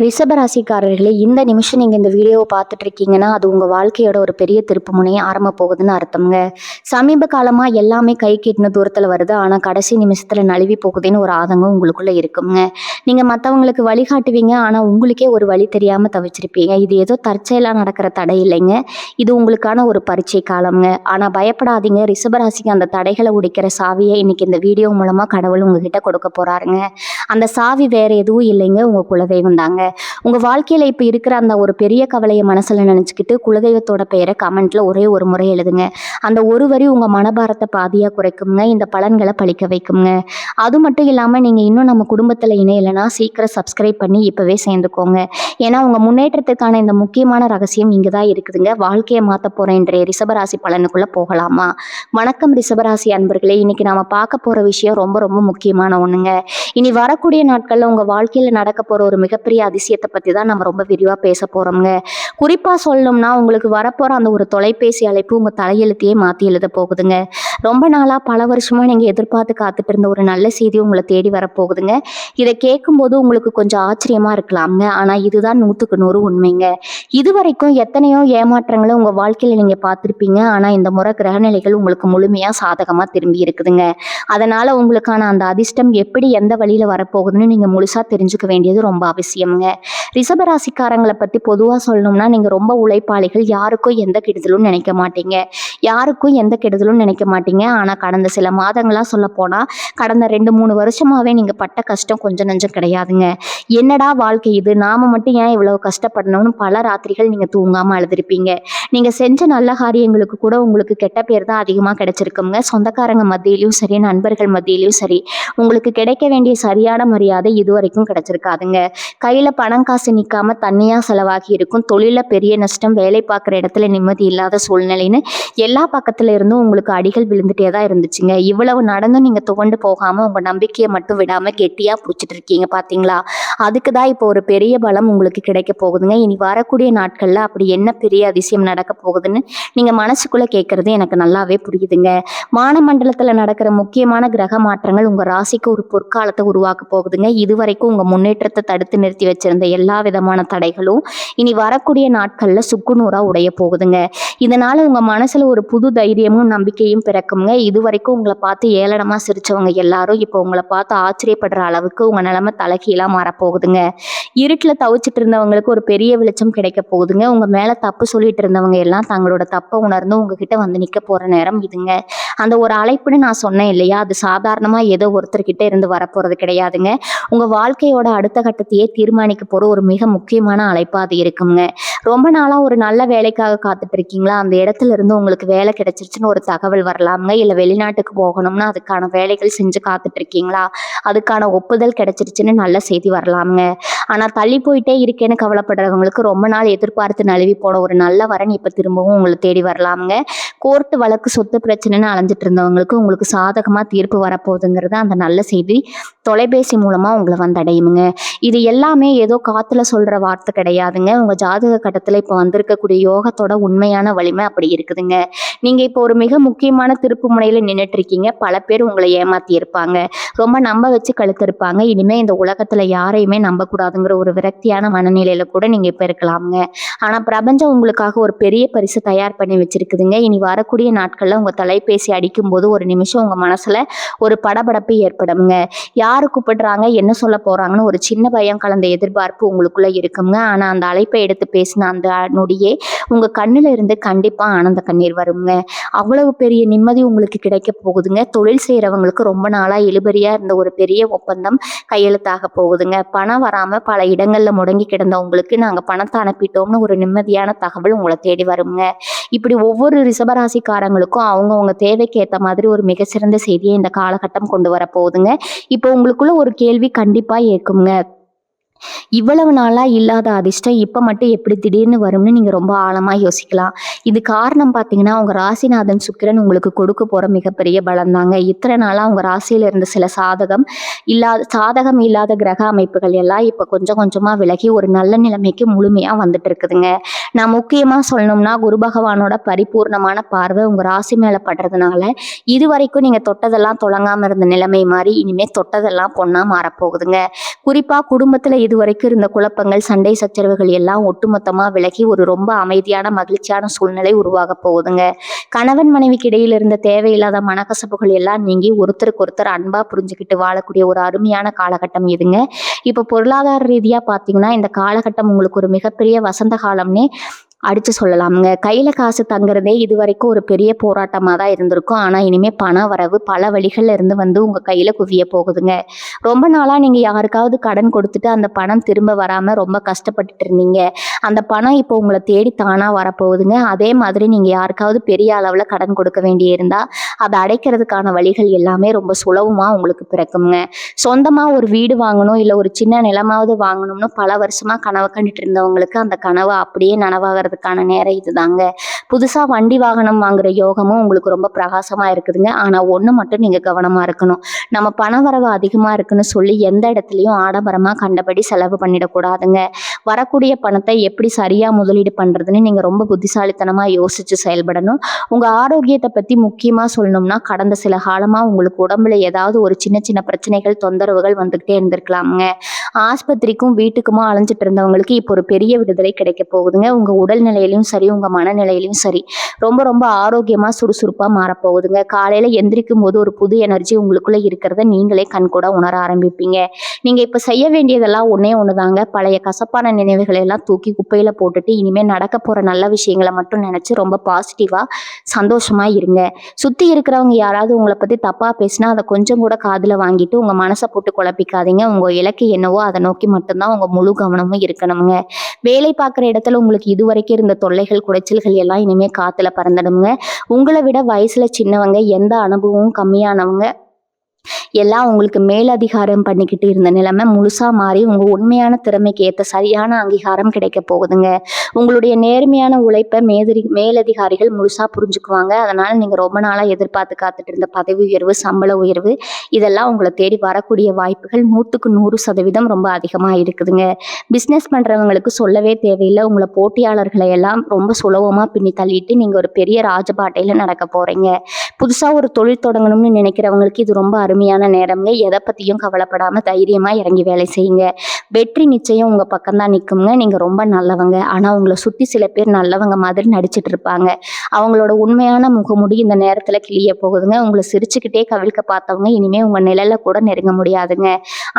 ரிஷபராசிக்காரர்களே, இந்த நிமிஷம் நீங்க இந்த வீடியோவை பார்த்துட்டு இருக்கீங்கன்னா அது உங்க வாழ்க்கையோட ஒரு பெரிய திருப்பு முனையை ஆரம்ப போகுதுன்னு அர்த்தம்ங்க. சமீப காலமா எல்லாமே கை கெட்டின தூரத்துல வருது, ஆனா கடைசி நிமிஷத்துல நழுவி போகுதுன்னு ஒரு ஆதங்கம் உங்களுக்குள்ள இருக்குங்க. நீங்க மற்றவங்களுக்கு வழிகாட்டுவீங்க, ஆனா உங்களுக்கே ஒரு வழி தெரியாம தவிச்சிருப்பீங்க. இது ஏதோ தற்செயலா நடக்கிற தடை இல்லைங்க, இது உங்களுக்கான ஒரு பரீட்சை காலம்ங்க. ஆனா பயப்படாதீங்க, ரிஷபராசிக்கு அந்த தடைகளை உடைக்கிற சாவியை இன்னைக்கு இந்த வீடியோ மூலமா கடவுள் உங்ககிட்ட கொடுக்க போறாருங்க. அந்த சாவி வேற எதுவும் இல்லைங்க, உங்க குலதெய்வம் தாங்க. உங்க வாழ்க்கையில இப்ப இருக்கிற அந்த ஒரு பெரிய கவலையை மனசுல நினைச்சுக்கிட்டு குலதெய்வத்தோட பெயரை கமெண்ட்ல ஒரே ஒரு முறை எழுதுங்க. அந்த ஒரு வரி உங்க மனபாரத்தை பாதியா குறைக்குங்க, இந்த பலன்களை பழிக்க வைக்குங்க. அது மட்டும் இல்லாம நீங்க இன்னும் நம்ம குடும்பத்துல இணையலைன்னா சீக்கிரம் சப்ஸ்கிரைப் பண்ணி இப்பவே சேர்ந்துக்கோங்க. ஏன்னா உங்க முன்னேற்றத்துக்கான இந்த முக்கியமான ரகசியம் இங்கதான் இருக்குதுங்க. வாழ்க்கையை மாத்த போற இன்றைய ரிஷபராசி பலனுக்குள்ள போகலாமா? வணக்கம் ரிஷபராசி அன்பர்களே, இன்னைக்கு நாம பார்க்க போற விஷயம் ரொம்ப ரொம்ப முக்கியமான ஒண்ணுங்க. இனி வரக்கூடிய நாட்கள்ல உங்க வாழ்க்கையில நடக்க போற ஒரு மிகப்பெரிய அதிசயத்தை பத்தி தான் நம்ம ரொம்ப விரிவா பேச போறோம்ங்க. குறிப்பா சொல்லணும்னா உங்களுக்கு வரப்போற அந்த ஒரு தொலைபேசி அழைப்பு உங்க தலையெழுத்தையே மாத்தி எழுத போகுதுங்க. ரொம்ப நாளா பல வருஷமா நீங்க எதிர்பார்த்து காத்துட்டு இருந்த ஒரு நல்ல செய்தி உங்களை தேடி வரப்போகுதுங்க. இதை கேட்கும்போது உங்களுக்கு கொஞ்சம் ஆச்சரியமா இருக்கலாம்ங்க, ஆனா இதுதான் 100க்கு 100 உண்மைங்க. இதுவரைக்கும் எத்தனையோ ஏமாற்றங்களை உங்க வாழ்க்கையில நீங்க பார்த்திருப்பீங்க, ஆனா இந்த முறை கிரகநிலைகள் உங்களுக்கு முழுமையா சாதகமா திரும்பி இருக்குதுங்க. அதனால உங்களுக்கான அந்த அதிர்ஷ்டம் எப்படி எந்த வழியில வரப்போகுதுன்னு நீங்க முழுசா தெரிஞ்சுக்க வேண்டியது ரொம்ப அவசியம்ங்க. ரிஷபராசிக்காரங்களை பத்தி பொதுவா சொல்லணும்னா நீங்க ரொம்ப உழைப்பாளிகள், யாருக்கும் எந்த கெடுதலும் நினைக்க மாட்டீங்க, ஆனா கடந்த சில மாதங்களா சொல்ல போனா கடந்த 2-3 வருஷமாவே நீங்க பட்ட கஷ்டம் கொஞ்சம் நஞ்சம் கிடையாதுங்க. என்னடா வாழ்க்கை இது, நாம மட்டும் ஏன் இவ்வளவு கஷ்டப்படணும்னு பல ராத்திரிகள் நீங்க தூங்காம அழுதுருப்பீங்க. நீங்க செஞ்ச நல்ல காரியங்களுக்கு கூட உங்களுக்கு கெட்ட பேர் தான் அதிகமா கிடைச்சிருக்குங்க. சொந்தக்காரங்க மத்தியிலும் சரி, நண்பர்கள் மத்தியிலும் சரி, உங்களுக்கு கிடைக்க வேண்டிய சரியான மரியாதை இதுவரைக்கும் கிடைச்சிருக்காதுங்க. கையில பணம் காசு நிக்காம தண்ணியா செலவாகி இருக்கும், தொழில பெரிய நஷ்டம், வேலை பார்க்குற இடத்துல நிம்மதி இல்லாத சூழ்நிலைன்னு எல்லா பக்கத்துல இருந்தும் உங்களுக்கு அடிகள் விழுந்துட்டே தான் இருந்துச்சுங்க. இவ்வளவு நடந்தும் நீங்க துவண்டு போகாம உங்க நம்பிக்கையை மட்டும் விடாம கெட்டியா பிடிச்சிட்டு இருக்கீங்க பாத்தீங்களா? அதுக்கு தான் இப்போ ஒரு பெரிய பலம் உங்களுக்கு கிடைக்க போகுதுங்க. இனி வரக்கூடிய நாட்கள்ல அப்படி என்ன பெரிய அதிசயம் நடக்க போகுதுன்னு நீங்க மனசுக்குள்ள கேட்கறது எனக்கு நல்லாவே புரியுதுங்க. வானமண்டலத்துல நடக்கிற முக்கியமான கிரக மாற்றங்கள் உங்க ராசிக்கு ஒரு பொற்காலத்தை உருவாக்க போகுதுங்க. இதுவரைக்கும் உங்க முன்னேற்றத்தை தடுத்து நிறுத்தி வச்சிருந்த எல்லா விதமான தடைகளும் இனி வரக்கூடிய நாட்கள்ல சுக்குநூறா உடைய போகுதுங்க. இதனால உங்க மனசுல ஒரு புது தைரியமும் நம்பிக்கையும் பிறக்குங்க. இதுவரைக்கும் உங்களை பார்த்து ஏளனமா சிரிச்சவங்க எல்லாரும் இப்போ உங்களை பார்த்து ஆச்சரியப்படுற அளவுக்கு உங்க நிலைமை தலைகீழா மாறப்போகுதுங்க. இருட்டுல தவிச்சிட்டு இருந்தவங்களுக்கு ஒரு பெரிய வெளிச்சம் கிடைக்க போகுதுங்க. உங்க மேல தப்பு சொல்லிட்டு இருந்தவங்க எல்லாம் தங்களோட தப்பை உணர்ந்து உங்ககிட்ட வந்து நிக்க போற நேரம் இதுங்க. அந்த ஒரு அழைப்புன்னு நான் சொன்னேன் இல்லையா, அது சாதாரணமா ஏதோ ஒருத்தர்கிட்ட இருந்து வரப்போறது கிடையாதுங்க. உங்க வாழ்க்கையோட அடுத்த கட்டத்தையே தீர்மானிக்க போற ஒரு மிக முக்கியமான அழைப்பா அது இருக்குங்க. ரொம்ப நாளா ஒரு நல்ல வேலைக்காக காத்துட்டு இருக்கீங்களா, அந்த இடத்துல இருந்து உங்களுக்கு வேலை கிடைச்சிருச்சுன்னு ஒரு தகவல் வரலாமுங்க. இல்ல வெளிநாட்டுக்கு போகணும்னா அதுக்கான வேலைகள் செஞ்சு காத்துட்டு இருக்கீங்களா, அதுக்கான ஒப்புதல் கிடைச்சிருச்சுன்னு நல்ல செய்தி வரலாமுங்க. ஆனா தள்ளி போயிட்டே இருக்கேன்னு கவலைப்படுறவங்களுக்கு ரொம்ப நாள் எதிர்பார்த்து நழுவி போன ஒரு நல்ல வரன் இப்ப திரும்பவும் உங்களை தேடி வரலாமுங்க. கோர்ட்டு வழக்கு சொத்து பிரச்சனைன்னு அலைஞ்சிட்டு இருந்தவங்களுக்கு உங்களுக்கு சாதகமா தீர்ப்பு வரப்போகுதுங்கிறது அந்த நல்ல செய்தி தொலைபேசி மூலமா உங்களை வந்தடையுங்க. இது எல்லாமே ஏதோ காத்துல சொல்ற வார்த்தை கிடையாதுங்க. உங்க ஜாதக கட்டத்துல இப்ப வந்திருக்கக்கூடிய யோகத்தோட உண்மையான வலிமை அப்படி இருக்குதுங்க. நீங்க இப்போ ஒரு மிக முக்கியமான திருப்பு முனையில நின்றுட்டு இருக்கீங்க. பல பேர் உங்களை ஏமாத்தி இருப்பாங்க, ரொம்ப நம்ப வச்சு கழுத்து இருப்பாங்க. இனிமே இந்த உலகத்துல யாரையுமே நம்பக்கூடாதுங்கிற ஒரு விரக்தியான மனநிலையில கூட நீங்க இப்ப இருக்கலாமுங்க. ஆனா பிரபஞ்சம் உங்களுக்காக ஒரு பெரிய பரிசு தயார் பண்ணி வச்சிருக்குதுங்க. இனி வரக்கூடிய நாட்கள்ல உங்க தொலைபேசி அடிக்கும் போது ஒரு நிமிஷம் உங்க மனசுல ஒரு படபடப்பு ஏற்படுங்க. யாரு கூப்பிடுறாங்க, என்ன சொல்ல போறாங்கன்னு ஒரு சின்ன பயம் கலந்த எதிர்பார்ப்பு உங்களுக்குள்ள இருக்குங்க. ஆனா அந்த அழைப்பை எடுத்து பேசின அந்த நொடியே உங்க கண்ணுல இருந்து கண்டிப்பா ஆனந்த கண்ணீர் வருங்க. அவ்வளவு பெரிய நிம்மதி உங்களுக்கு கிடைக்க போகுதுங்க. தொழில் செய்யறவங்களுக்கு ரொம்ப நாளா இழுபறியா இருந்த ஒரு பெரிய ஒப்பந்தம் கையெழுத்தாக போகுதுங்க. பணம் வராம பல இடங்கள்ல முடங்கி கிடந்த உங்களுக்கு நாங்க பணத்தை அனுப்பிட்டோம்னு ஒரு நிம்மதியான தகவல் உங்களை தேடி வருங்க. இப்படி ஒவ்வொரு ரிஷபராசிக்காரங்களுக்கும் அவங்கவுங்க தேவைக்கு ஏற்ற மாதிரி ஒரு மிகச்சிறந்த செய்தியை இந்த காலகட்டம் கொண்டு வர போகுதுங்க. இப்போ உங்களுக்குள்ள ஒரு கேள்வி கண்டிப்பா இருக்குங்க, இவ்வளவு நாளா இல்லாத அதிர்ஷ்டம் இப்ப மட்டும் எப்படி திடீர்னு வரும்னு நீங்க ரொம்ப ஆழமா யோசிக்கலாம். இது காரணம் பாத்தீங்கன்னா உங்க ராசிநாதன் சுக்கிரன் உங்களுக்கு கொடுக்க போற மிகப்பெரிய பலம் தாங்க. இத்தனை நாளா உங்க ராசியில இருந்த சில சாதகம் இல்லாத கிரக அமைப்புகள் எல்லாம் இப்ப கொஞ்சம் கொஞ்சமா விலகி ஒரு நல்ல நிலைமைக்கு முழுமையா வந்துட்டு இருக்குதுங்க. நான் முக்கியமா சொல்லணும்னா குரு பகவானோட பரிபூர்ணமான பார்வை உங்க ராசி மேல படுறதுனால இதுவரைக்கும் நீங்க தொட்டதெல்லாம் தொடங்காம இருந்த நிலைமை மாறி இனிமே தொட்டதெல்லாம் பொண்ணா மாறப்போகுதுங்க. குறிப்பா குடும்பத்துல இதுவரைக்கும் இருந்த குழப்பங்கள், சண்டை சச்சரவுகள் எல்லாம் ஒட்டுமொத்தமா விலகி ஒரு ரொம்ப அமைதியான மகிழ்ச்சியான சூழ்நிலை உருவாக போகுதுங்க. கணவன் மனைவிக்கு இடையில இருந்த தேவையில்லாத மனக்கசப்புகள் எல்லாம் நீங்கி ஒருத்தருக்கு ஒருத்தர் அன்பா புரிஞ்சுக்கிட்டு வாழக்கூடிய ஒரு அருமையான காலகட்டம் இதுங்க. இப்ப பொருளாதார ரீதியா பாத்தீங்கன்னா இந்த காலகட்டம் உங்களுக்கு ஒரு மிகப்பெரிய வசந்த காலம்னே அடிச்சு சொல்லலாமுங்க. கையில காசு தங்குறதே இதுவரைக்கும் ஒரு பெரிய போராட்டமா தான் இருந்திருக்கும். ஆனா இனிமே பண வரவு பல வழிகள்ல இருந்து வந்து உங்க கையில குவிய போகுதுங்க. ரொம்ப நாளா நீங்க யாருக்காவது கடன் கொடுத்துட்டு அந்த பணம் திரும்ப வராம ரொம்ப கஷ்டப்பட்டுட்டு இருந்தீங்க. அந்த பணம் இப்போ உங்களை தேடி தானா வரப்போகுதுங்க. அதே மாதிரி நீங்க யாருக்காவது பெரிய அளவுல கடன் கொடுக்க வேண்டி இருந்தா அதை அடைக்கிறதுக்கான வழிகள் எல்லாமே ரொம்ப சுலபமா உங்களுக்கு பிறக்குங்க. சொந்தமா ஒரு வீடு வாங்கணும், இல்ல ஒரு சின்ன நிலமாவது வாங்கணும்னு பல வருஷமா கனவு கண்டுட்டு இருந்தவங்களுக்கு அந்த கனவு அப்படியே நனவாகிறது நேரம் இதுதாங்க. புதுசா வண்டி வாகனம் வாங்குற யோகமும் உங்களுக்கு ரொம்ப பிரகாசமா இருக்குதுங்க. ஆனா ஒண்ணு மட்டும் நீங்க கவனமா இருக்கணும். நம்ம பண வரவு அதிகமா இருக்குன்னு சொல்லி எந்த இடத்துலயும் ஆடம்பரமா கண்டபடி செலவு பண்ணிடக்கூடாதுங்க. வரக்கூடிய பணத்தை எப்படி சரியா முதலீடு பண்றதுன்னு நீங்க ரொம்ப புத்திசாலித்தனமா யோசிச்சு செயல்படணும். உங்க ஆரோக்கியத்தை பத்தி முக்கியமா சொல்லணும்னா கடந்த சில காலமா உங்களுக்கு உடம்புல ஏதாவது ஒரு சின்ன சின்ன பிரச்சனைகள், தொந்தரவுகள் வந்துகிட்டே இருந்திருக்கலாமுங்க. ஆஸ்பத்திரிக்கும் வீட்டுக்குமா அலைஞ்சிட்டு இருந்தவங்களுக்கு இப்போ ஒரு பெரிய விடுதலை கிடைக்க போகுதுங்க. உங்க உடல் நிலையிலும் சரி, உங்க மனநிலையிலும் சரி ரொம்ப ரொம்ப ஆரோக்கியமா சுறுசுறுப்பா மாறப்போகுதுங்க. காலையில எந்திரிக்கும் போது ஒரு புது எனர்ஜி உங்களுக்குள்ள இருக்கிறத நீங்களே கண்கூட உணர ஆரம்பிப்பீங்க. நீங்க இப்ப செய்ய வேண்டியதெல்லாம் ஒண்ணே ஒண்ணுதாங்க. பழைய கசப்பான நினைவுகளை எல்லாம் தூக்கி குப்பையில போட்டுட்டு இனிமே நடக்க போற நல்ல விஷயங்களை மட்டும் நினைச்சு ரொம்ப பாசிட்டிவா சந்தோஷமா இருங்க. சுத்தி இருக்கிறவங்க யாராவது உங்களை பத்தி தப்பா பேசினா அதை கொஞ்சம் கூட காதுல வாங்கிட்டு உங்க மனசை போட்டு குழப்பிக்காதீங்க. உங்க இலக்கு என்னவோ அதை நோக்கி மட்டும்தான் உங்க முழு கவனமும் இருக்கணுங்க. வேலை பார்க்குற இடத்துல உங்களுக்கு இதுவரைக்கும் இருந்த தொல்லைகள், குடைச்சல்கள் எல்லாம் இனிமே காத்துல பறந்துடுங்க. உங்களை விட வயசுல சின்னவங்க, எந்த அனுபவமும் கம்மியானவங்க எல்லாம் உங்களுக்கு மேலதிகாரம் பண்ணிக்கிட்டு இருந்த நிலைமை முழுசா மாறி உங்க உண்மையான திறமைக்கு ஏற்ற சரியான அங்கீகாரம் கிடைக்க போகுதுங்க. உங்களுடைய நேர்மையான உழைப்பை மேலதிகாரிகள் முழுசா புரிஞ்சுக்குவாங்க. அதனால நீங்க ரொம்ப நாளா எதிர்பார்த்து காத்துட்டு இருந்த பதவி உயர்வு, சம்பள உயர்வு இதெல்லாம் உங்களை தேடி வரக்கூடிய வாய்ப்புகள் 100% ரொம்ப அதிகமா இருக்குதுங்க. பிஸ்னஸ் பண்றவங்களுக்கு சொல்லவே தேவையில்லை. உங்களை போட்டியாளர்களை எல்லாம் ரொம்ப சுலபமா பின்னி தள்ளிட்டு நீங்க ஒரு பெரிய ராஜபாட்டையில நடக்க போறீங்க. புதுசா ஒரு தொழில் தொடங்கணும்னு நினைக்கிறவங்களுக்கு இது ரொம்ப அருமையான நேரம்ங்க. எதை பத்தியும் கவலைப்படாம தைரியமா இறங்கி வேலை செய்யுங்க. வெற்றி நிச்சயம் உங்க பக்கம் தான் நிற்குங்க. நீங்க ரொம்ப நல்லவங்க. ஆனா உங்களை சுத்தி சில பேர் நல்லவங்க மாதிரி நடிச்சிட்டு இருப்பாங்க. அவங்களோட உண்மையான முகமுடி இந்த நேரத்துல கிளிய போகுதுங்க. உங்களை சிரிச்சுக்கிட்டே கவிழ்க்க பார்த்தவங்க இனிமே உங்க நிழல கூட நெருங்க முடியாதுங்க.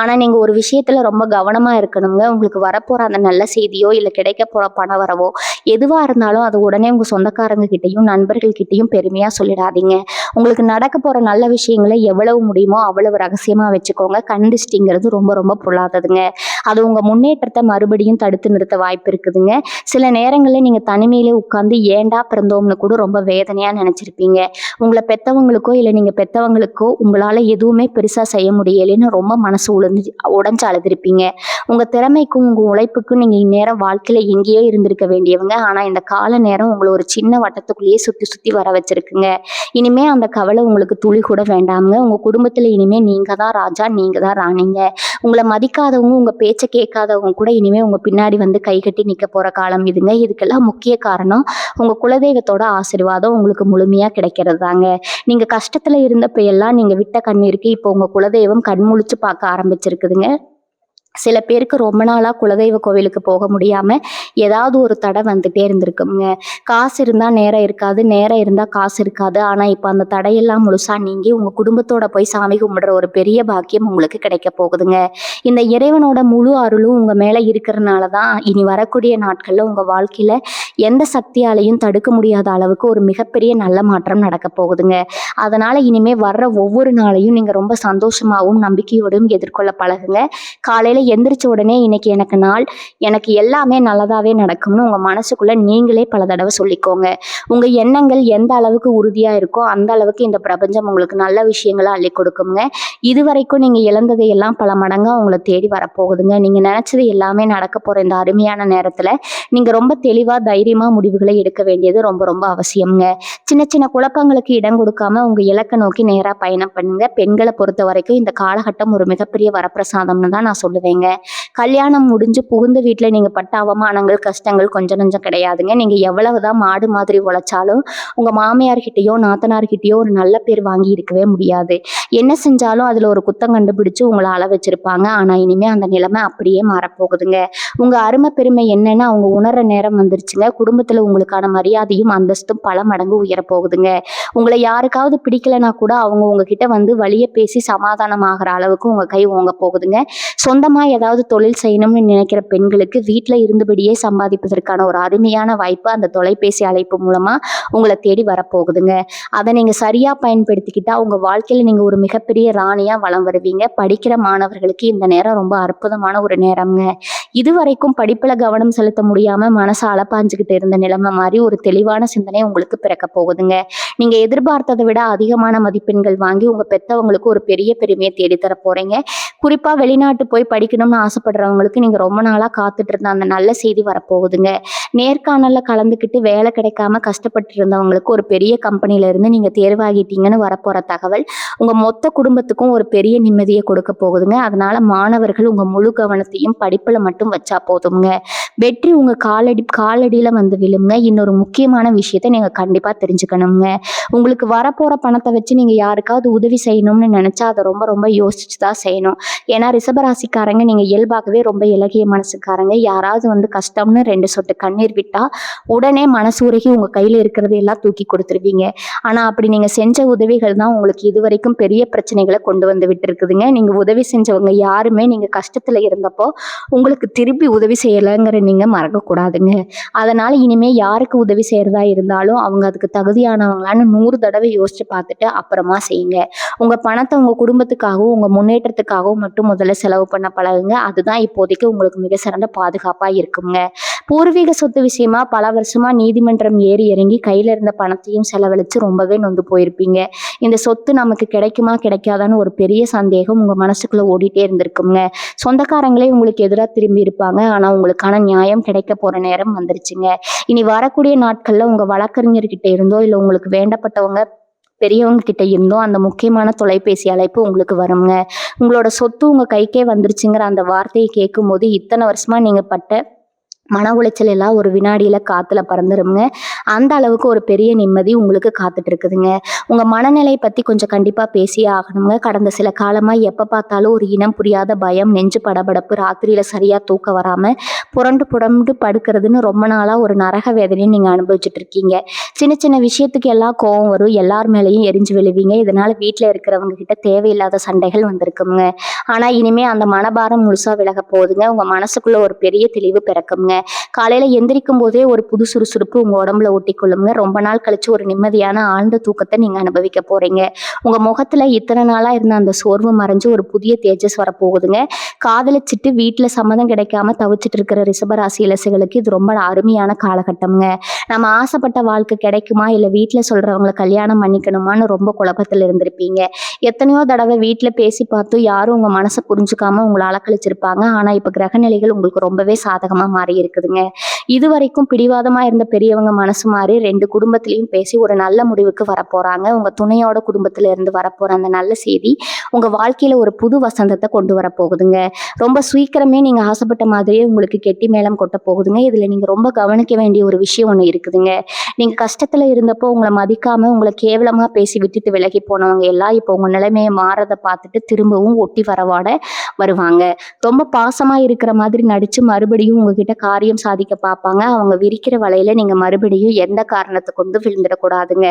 ஆனா நீங்க ஒரு விஷயத்துல ரொம்ப கவனமா இருக்கணுங்க. உங்களுக்கு வரப்போற அந்த நல்ல செய்தியோ இல்ல கிடைக்க போற பண வரவோ எதுவா இருந்தாலும் அது உடனே உங்க சொந்தக்காரங்க கிட்டையும் நண்பர்கள் கிட்டையும் பெருமையா சொல்லிடாதீங்க. உங்களுக்கு நடக்க போற நல்ல விஷயங்களை எவ்வளவு முடியுமோ அவ்வளவு ரகசியமா வச்சுக்கோங்க. கண்டிஸ்டிங்கிறது ரொம்ப ரொம்ப பொல்லாததுங்க. அது உங்க முன்னேற்றத்தை மறுபடியும் தடுத்து நிறுத்த வாய்ப்பு இருக்குதுங்க. சில நேரங்கள்ல நீங்க தனிமையிலே உட்கார்ந்து ஏண்டா பிறந்தோம்னு கூட ரொம்ப வேதனையா நினைச்சிருப்பீங்க. உங்களை பெத்தவங்களுக்கோ இல்ல நீங்க பெத்தவங்களுக்கோ உங்களால எதுவுமே பெருசா செய்ய முடியலைன்னு ரொம்ப மனசு உடைஞ்சு அழுதுருப்பீங்க. உங்க திறமைக்கும் உங்க உழைப்புக்கும் நீங்க இந்நேரம் வாழ்க்கையில எங்கேயோ இருந்திருக்க வேண்டியவங்க. ஆனா இந்த கால நேரம் உங்களை ஒரு சின்ன வட்டத்துக்குள்ளேயே சுத்தி சுத்தி வர வச்சிருக்குங்க. இனிமே அந்த கவலை உங்களுக்கு துளி கூட வேண்டாமுங்க. உங்க குடும்பத்துல இனிமே நீங்க தான் ராஜா, நீங்க தான் ராணிங்க. உங்களை மதிக்காதவங்க, உங்க பேச்ச கேட்காதவங்க கூட இனிமே உங்க பின்னாடி வந்து கை கட்டி நிக்க போற காலம் இதுங்க. இதுக்கெல்லாம் முக்கிய காரணம் உங்க குலதெய்வத்தோட ஆசீர்வாதம் உங்களுக்கு முழுமையா கிடைக்கிறது தாங்க. நீங்க கஷ்டத்துல இருந்தப்ப எல்லாம் நீங்க விட்ட கண்ணீருக்கு இப்போ உங்க குலதெய்வம் கண்முழிச்சு பார்க்க ஆரம்பிச்சிருக்குதுங்க. சில பேருக்கு ரொம்ப நாளா குலதெய்வ கோவிலுக்கு போக முடியாம ஏதாவது ஒரு தடை வந்துட்டே இருந்திருக்குங்க. காசு இருந்தா நேரம் இருக்காது, நேரம் இருந்தா காசு இருக்காது. ஆனா இப்ப அந்த தடையெல்லாம் முழுசா நீங்கி உங்க குடும்பத்தோட போய் சாமி கும்பிடுற ஒரு பெரிய பாக்கியம் உங்களுக்கு கிடைக்க போகுதுங்க. இந்த இறைவனோட முழு அருளும் உங்க மேல இருக்கிறதுனாலதான் இனி வரக்கூடிய நாட்கள்ல உங்க வாழ்க்கையில எந்த சக்தியாலையும் தடுக்க முடியாத அளவுக்கு ஒரு மிகப்பெரிய நல்ல மாற்றம் நடக்க போகுதுங்க. அதனால இனிமே வர்ற ஒவ்வொரு நாளையும் நீங்க ரொம்ப சந்தோஷமாவும் நம்பிக்கையோடும் எதிர்கொள்ள பழகுங்க. காலையில எந்திரிச்ச உடனே இன்னைக்கு எனக்கு நாள், எனக்கு எல்லாமே நல்லதாவே நடக்கும்னு உங்க மனசுக்குள்ள நீங்களே பல தடவை சொல்லிக்கோங்க. உங்க எண்ணங்கள் எந்த அளவுக்கு உறுதியா இருக்கோ அந்த அளவுக்கு இந்த பிரபஞ்சம் உங்களுக்கு நல்ல விஷயங்களை அள்ளி கொடுக்குங்க. இதுவரைக்கும் நீங்க இழந்ததை எல்லாம் பல மடங்கா உங்களை தேடி வரப்போகுதுங்க. நீங்க நினைச்சது எல்லாமே நடக்க போற இந்த அருமையான நேரத்துல நீங்க ரொம்ப தெளிவா தைரியமா முடிவுகளை எடுக்க வேண்டியது ரொம்ப ரொம்ப அவசியம்ங்க. சின்ன சின்ன குழப்பங்களுக்கு இடம் கொடுக்காம உங்க இலக்கை நோக்கி நேரா பயணம் பண்ணுங்க. பெண்களை பொறுத்த வரைக்கும் இந்த காலகட்டம் ஒரு மிகப்பெரிய வரப்பிரசாதம்னு தான் நான் சொல்லுவேன். சொல்றேங்க. கல்யாணம் முடிஞ்சு புகுந்த வீட்டுல நீங்க பட்ட அவமானங்கள், கஷ்டங்கள் கொஞ்சம் நஞ்சம் கிடையாதுங்க. நீங்க எவ்வளவுதான் மாடு மாதிரி உழைச்சாலும் உங்க மாமியார்கிட்டயோ நாத்தனார்கிட்டயோ ஒரு நல்ல பேர் வாங்கி இருக்கவே முடியாது. என்ன செஞ்சாலும் அதுல ஒரு குத்தம் கண்டுபிடிச்சு உங்களை அள வச்சிருப்பாங்க. ஆனா இனிமே அந்த நிலைமை அப்படியே மாறப்போகுதுங்க. உங்க அருமை பெருமை என்னன்னு அவங்க உணர்ற நேரம் வந்துருச்சுங்க. குடும்பத்துல உங்களுக்கான மரியாதையும் அந்தஸ்தும் பல மடங்கு உயரப் போகுதுங்க. உங்களை யாருக்காவது பிடிக்கலனா கூட அவங்க உங்ககிட்ட வந்து வழிய பேசி சமாதானம் ஆகிற அளவுக்கு உங்க கை ஓங்க போகுதுங்க. சொந்தமா ஏதாவது தொழில் செய்யணும்னு நினைக்கிற பெண்களுக்கு வீட்டுல இருந்தபடியே சம்பாதிப்பதற்கான ஒரு அருமையான வாய்ப்பு அந்த தொலைபேசி அழைப்பு மூலமா உங்களை தேடி வரப்போகுதுங்க. அதை நீங்க சரியா பயன்படுத்திக்கிட்டா உங்க வாழ்க்கையில நீங்க ஒரு மிகப்பெரிய ராணியா வலம் வருவீங்க. படிக்கிற மாணவர்களுக்கு இந்த நேரம் ரொம்ப அற்புதமான ஒரு நேரம்ங்க. இதுவரைக்கும் படிப்புல கவனம் செலுத்த முடியாம மனசை அலப்பாஞ்சுக்கிட்டு இருந்த நிலைமை மாதிரி ஒரு தெளிவான சிந்தனை உங்களுக்கு பிறக்க போகுதுங்க. நீங்க எதிர்பார்த்ததை விட அதிகமான மதிப்பெண்கள் வாங்கி உங்க பெத்தவங்களுக்கு ஒரு பெரிய பெருமையை தேடித்தர போறீங்க. குறிப்பா வெளிநாட்டு போய் படிக்கணும்னு ஆசைப்படுறவங்களுக்கு நீங்க ரொம்ப நாளா காத்துட்டு இருந்த அந்த நல்ல செய்தி வரப்போகுதுங்க. நேர்காணல்ல கலந்துக்கிட்டு வேலை கிடைக்காம கஷ்டப்பட்டு இருந்தவங்களுக்கு ஒரு பெரிய கம்பெனில இருந்து நீங்க தேர்வாகிட்டீங்கன்னு வரப்போற தகவல் உங்க மொத்த குடும்பத்துக்கும் ஒரு பெரிய நிம்மதியை கொடுக்க போகுதுங்க. அதனால மாணவர்கள் உங்க முழு கவனத்தையும் படிப்புல மட்டும் வச்சா போதுங்க. வெற்றி உங்க காலடியில வந்து விழுங்க. இன்னொரு முக்கியமான விஷயத்த நீங்க கண்டிப்பா தெரிஞ்சுக்கணுங்க. உங்களுக்கு வரப்போற பணத்தை வச்சு நீங்க யாருக்காவது உதவி செய்யணும்னு நினைச்சா அதை ரொம்ப ரொம்ப யோசிச்சுதான் செய்யணும். ஏன்னா ரிஷபராசிக்காரங்க நீங்க இயல்பாகவே ரொம்ப இலகிய மனசுக்காரங்க. யாராவது வந்து கஷ்டம்னு 2 சொட்டு கண்ணீர் விட்டா உடனே மனசு உருகி உங்க கையில இருக்கிறது எல்லாம் தூக்கி கொடுத்துருவீங்க. ஆனா அப்படி நீங்க செஞ்ச உதவிகள் தான் உங்களுக்கு இதுவரைக்கும் பெரிய பிரச்சனைகளை கொண்டு வந்து விட்டு இருக்குதுங்க. நீங்க உதவி செஞ்சவங்க யாருமே நீங்க கஷ்டத்துல இருந்தப்போ உங்களுக்கு திருப்பி உதவி செய்யலைங்கிற நீங்க மறக்கக்கூடாதுங்க. அதனால இனிமே யாருக்கு உதவி செய்யறதா இருந்தாலும் அவங்க அதுக்கு தகுதியானவங்களான்னு 100 தடவை யோசிச்சு பார்த்துட்டு அப்புறமா செய்யுங்க. உங்க பணத்தை உங்க குடும்பத்துக்காகவும் உங்க முன்னேற்றத்துக்காகவும் மட்டும் முதல்ல செலவு பண்ண பழகுங்க. அதுதான் இப்போதைக்கு உங்களுக்கு மிக சிறந்த பாதுகாப்பா இருக்குங்க. பூர்வீக சொத்து விஷயமா பல வருஷமா நீதிமன்றம் ஏறி இறங்கி கையில இருந்த பணத்தையும் செலவழிச்சு ரொம்பவே நொந்து போயிருப்பீங்க. இந்த சொத்து நமக்கு கிடைக்குமா கிடைக்காதான்னு ஒரு பெரிய சந்தேகம் உங்க மனசுக்குள்ள ஓடிட்டே இருந்திருக்குங்க. சொந்தக்காரங்களே உங்களுக்கு எதிராக திரும்பி இருப்பாங்க. ஆனா உங்களுக்கான நியாயம் கிடைக்க போற நேரம் வந்துருச்சுங்க. இனி வரக்கூடிய நாட்கள்ல உங்க வழக்கறிஞர்கிட்ட இருந்தோ இல்ல உங்களுக்கு வேண்டப்பட்டவங்க பெரியவங்க கிட்ட இருந்தோ அந்த முக்கியமான தொலைபேசி அழைப்பு உங்களுக்கு வருங்க. உங்களோட சொத்து உங்க கைக்கே வந்துருச்சுங்கிற அந்த வார்த்தையை கேட்கும் போது இத்தனை வருஷமா நீங்க பட்ட மன உளைச்சல் எல்லாம் ஒரு வினாடியில காத்துல பறந்துருங்க. அந்த அளவுக்கு ஒரு பெரிய நிம்மதி உங்களுக்கு காத்துட்டு இருக்குதுங்க. உங்க மனநிலை பத்தி கொஞ்சம் கண்டிப்பா பேசியே ஆகணுங்க. கடந்த சில காலமா எப்ப பார்த்தாலும் ஒரு இனம் புரியாத பயம், நெஞ்சு படபடப்பு, ராத்திரியில சரியா தூக்கம் வராம புரண்டு புரண்டு படுக்கிறதுன்னு ரொம்ப நாளா ஒரு நரக வேதனையை நீங்க அனுபவிச்சுட்டு இருக்கீங்க. சின்ன சின்ன விஷயத்துக்கு எல்லாம் கோவம் வரும். எல்லார் மேலேயும் எரிஞ்சு விழுவீங்க. இதனால வீட்டுல இருக்கிறவங்க கிட்ட தேவையில்லாத சண்டைகள் வந்திருக்குங்க. ஆனா இனிமே அந்த மனபாரம் முழுசா விலக போகுதுங்க. உங்க மனசுக்குள்ள ஒரு பெரிய தெளிவு பிறக்குங்க. காலையில எந்திரிக்கும் போதே ஒரு புது சுறுசுறுப்பு உங்க உடம்புல ஒட்டிக்கொள்ளுங்க. ரொம்ப நாள் கழிச்சு ஒரு நிம்மதியான ஆழ்ந்த தூக்கத்தை நீங்க அனுபவிக்க போறீங்க. உங்க முகத்துல இத்தனை நாளா இருந்த அந்த சோர்வு மறைஞ்சு ஒரு புதிய தேஜஸ் வரப்போகுதுங்க. காதலிச்சிட்டு வீட்டுல சம்மதம் கிடைக்காம தவிச்சிட்டு இருக்கிற ரிஷபராசி இலசுகளுக்கு இது ரொம்ப அருமையான காலகட்டம்ங்க. நம்ம ஆசைப்பட்ட வாழ்க்கை கிடைக்குமா இல்ல வீட்டுல சொல்றவங்களை கல்யாணம் பண்ணிக்கணுமான்னு ரொம்ப குழப்பத்துல இருந்திருப்பீங்க. எத்தனையோ தடவை வீட்டுல பேசி பார்த்து யாரும் உங்க மனசை புரிஞ்சுக்காம உங்களை அலக்கழிச்சிருப்பாங்க. ஆனா இப்ப கிரகநிலைகள் உங்களுக்கு ரொம்பவே சாதகமா மாறி இருக்குதுங்க. இது வரைக்கும் பிடிவாதமா இருந்த பெரியவங்க மனசு மாறி 2 குடும்பத்திலையும் பேசி ஒரு நல்ல முடிவுக்கு வரப்போறாங்க. உங்க துணையோட குடும்பத்துல இருந்து வரப்போற அந்த நல்ல செய்தி உங்க வாழ்க்கையில ஒரு புது வசந்தத்தை கொண்டு வர போகுதுங்க. ரொம்ப சீக்கிரமே நீங்க ஆசைப்பட்ட மாதிரியே உங்களுக்கு கெட்டி மேளம் கொட்ட போகுதுங்க. இதுல நீங்க ரொம்ப கவனிக்க வேண்டிய ஒரு விஷயம் ஒண்ணு இருக்குதுங்க. நீங்க கஷ்டத்துல இருந்தப்போ உங்களை மதிக்காம உங்களை கேவலமா பேசி விட்டுட்டு விலகி போனவங்க எல்லாம் இப்போ உங்க நிலைமையை மாறதை பார்த்துட்டு திரும்பவும் ஒட்டி வரவாட வருவாங்க. ரொம்ப பாசமா இருக்கிற மாதிரி நடிச்சு மறுபடியும் உங்ககிட்ட காரியம் சாதிக்க பார்ப்பாங்க. அவங்க விரிக்கிற வலையில நீங்க மறுபடியும் எந்த காரணத்தை கொண்டு விழுந்துடக்கூடாதுங்க.